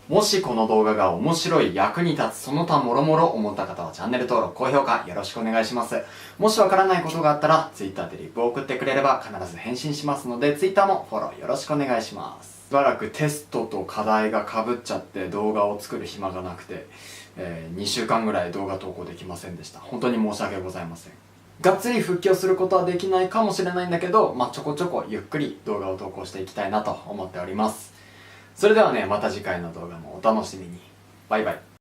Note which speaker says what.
Speaker 1: もしこの動画が面白い、役に立つ、その他もろもろ思った方はチャンネル登録、高評価よろしくお願いします。もしわからないことがあったら Twitter でリプを送ってくれれば必ず返信しますので Twitter もフォローよろしくお願いします。しばらくテストと課題が被っちゃって動画を作る暇がなくて、2週間ぐらい動画投稿できませんでした。本当に申し訳ございません。がっつり復帰をすることはできないかもしれないんだけど、ちょこちょこゆっくり動画を投稿していきたいなと思っております。それではね、また次回の動画もお楽しみに。バイバイ。